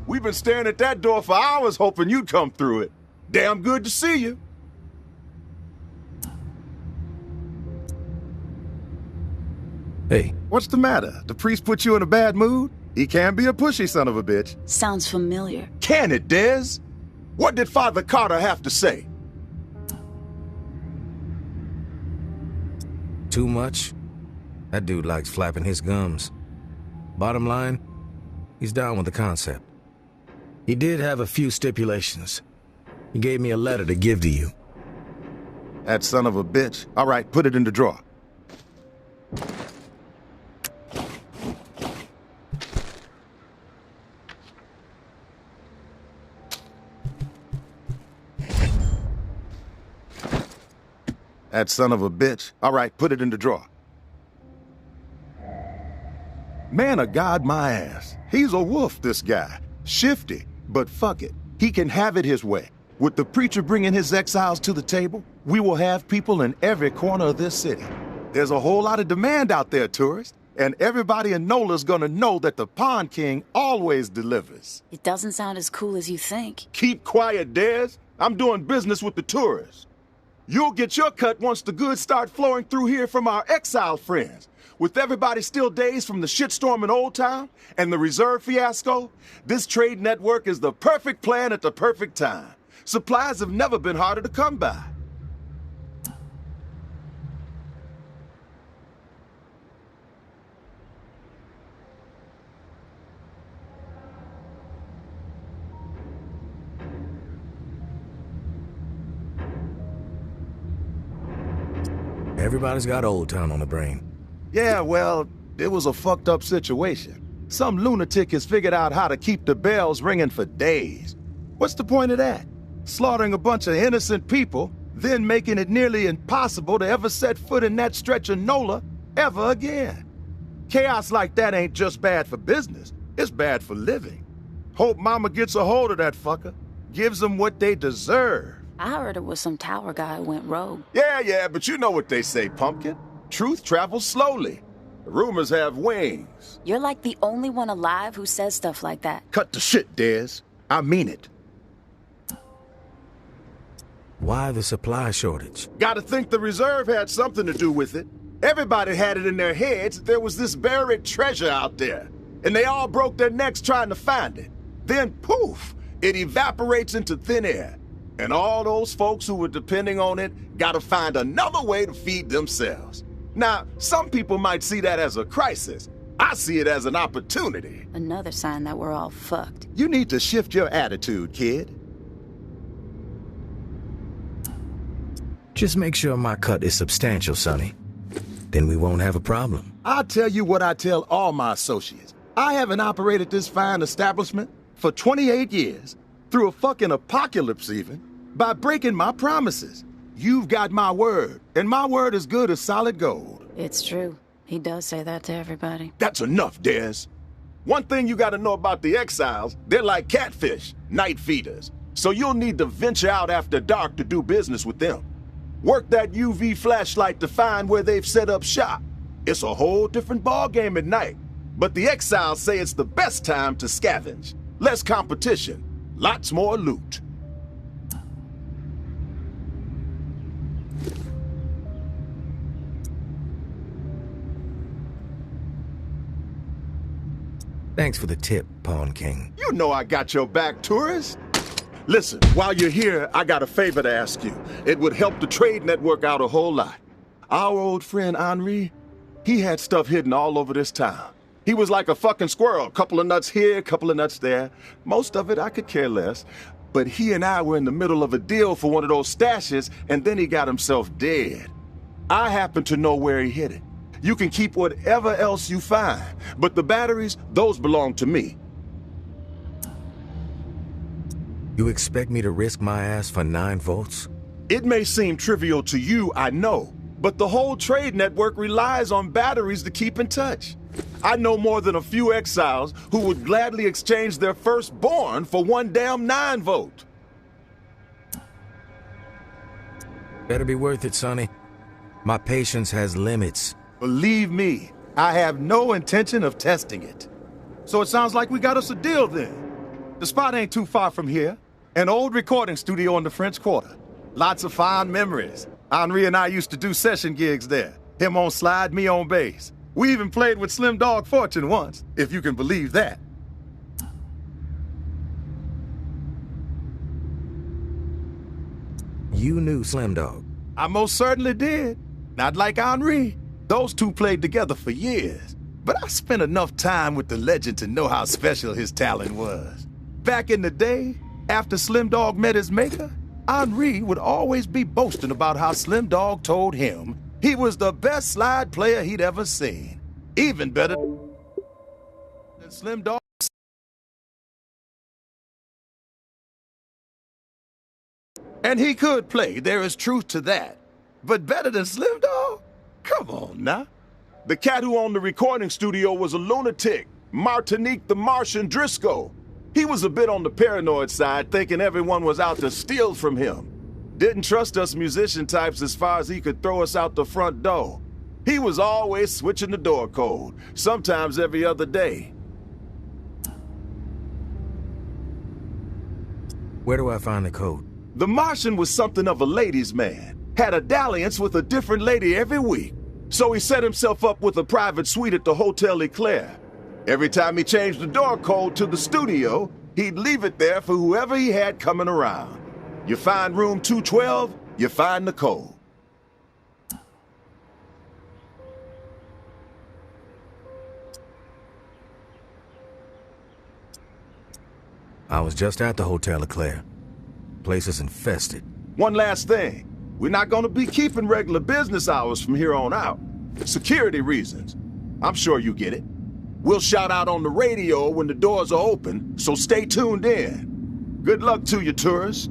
We've been staring at that door for hours hoping you'd come through it. Damn good to see you. Hey. What's the matter? The priest put you in a bad mood? He can be a pushy son of a bitch. Sounds familiar. Can it, Dez? What did Father Carter have to say? Too much? That dude likes flapping his gums. Bottom line, he's down with the concept. He did have a few stipulations. He gave me a letter to give to you. That son of a bitch. All right, put it in the drawer. That son of a bitch. All right, put it in the drawer. Man of God, my ass. He's a wolf, this guy. Shifty, but fuck it. He can have it his way. With the preacher bringing his exiles to the table, we will have people in every corner of this city. There's a whole lot of demand out there, tourists, and everybody in Nola's gonna know that the Pond King always delivers. It doesn't sound as cool as you think. Keep quiet, Dez. I'm doing business with the tourists. You'll get your cut once the goods start flowing through here from our exile friends. With everybody still dazed from the shitstorm in Old Town and the reserve fiasco, this trade network is the perfect plan at the perfect time. Supplies have never been harder to come by. Everybody's got Old Town on the brain. Yeah, well, it was a fucked up situation. Some lunatic has figured out how to keep the bells ringing for days. What's the point of that? Slaughtering a bunch of innocent people, then making it nearly impossible to ever set foot in that stretch of Nola ever again. Chaos like that ain't just bad for business, it's bad for living. Hope Mama gets a hold of that fucker, gives them what they deserve. I heard it was some tower guy who went rogue. Yeah, but you know what they say, Pumpkin. Truth travels slowly. The rumors have wings. You're like the only one alive who says stuff like that. Cut the shit, Dez. I mean it. Why the supply shortage? Gotta think the reserve had something to do with it. Everybody had it in their heads that there was this buried treasure out there. And they all broke their necks trying to find it. Then, poof, it evaporates into thin air. And all those folks who were depending on it gotta find another way to feed themselves. Now, some people might see that as a crisis. I see it as an opportunity. Another sign that we're all fucked. You need to shift your attitude, kid. Just make sure my cut is substantial, Sonny. Then we won't have a problem. I'll tell you what I tell all my associates. I haven't operated this fine establishment for 28 years, through a fucking apocalypse even, by breaking my promises. You've got my word, and my word is good as solid gold. It's true. He does say that to everybody. That's enough, Dez. One thing you gotta know about the exiles, they're like catfish, night feeders. So you'll need to venture out after dark to do business with them. Work that UV flashlight to find where they've set up shop. It's a whole different ballgame at night. But the exiles say it's the best time to scavenge. Less competition, lots more loot. Thanks for the tip, Pawn King. You know I got your back, tourist. Listen, while you're here, I got a favor to ask you. It would help the trade network out a whole lot. Our old friend Henri, he had stuff hidden all over this town. He was like a fucking squirrel, couple of nuts here, couple of nuts there. Most of it I could care less. But he and I were in the middle of a deal for one of those stashes, and then he got himself dead. I happen to know where he hid it. You can keep whatever else you find, but the batteries, those belong to me. You expect me to risk my ass for 9 volts? It may seem trivial to you, I know, but the whole trade network relies on batteries to keep in touch. I know more than a few exiles who would gladly exchange their firstborn for one damn 9-volt. Better be worth it, Sonny. My patience has limits. Believe me, I have no intention of testing it. So it sounds like we got us a deal then. The spot ain't too far from here. An old recording studio in the French Quarter. Lots of fond memories. Henri and I used to do session gigs there. Him on slide, me on bass. We even played with Slim Dog Fortune once, if you can believe that. You knew Slim Dog? I most certainly did. Not like Henri. Those two played together for years. But I spent enough time with the legend to know how special his talent was. Back in the day, after Slim Dog met his maker, Henri would always be boasting about how Slim Dog told him he was the best slide player he'd ever seen. Even better than Slim Dog. And he could play, there is truth to that. But better than Slim Dog? Come on now. The cat who owned the recording studio was a lunatic, Martinique the Martian Driscoll. He was a bit on the paranoid side, thinking everyone was out to steal from him. Didn't trust us musician types as far as he could throw us out the front door. He was always switching the door code, sometimes every other day. Where do I find the code? The Martian was something of a ladies' man, had a dalliance with a different lady every week. So he set himself up with a private suite at the Hotel Eclair. Every time he changed the door code to the studio, he'd leave it there for whoever he had coming around. You find room 212, you find the code. I was just at the Hotel Eclair. Place is infested. One last thing. We're not going to be keeping regular business hours from here on out. Security reasons. I'm sure you get it. We'll shout out on the radio when the doors are open, so stay tuned in. Good luck to you, tourists.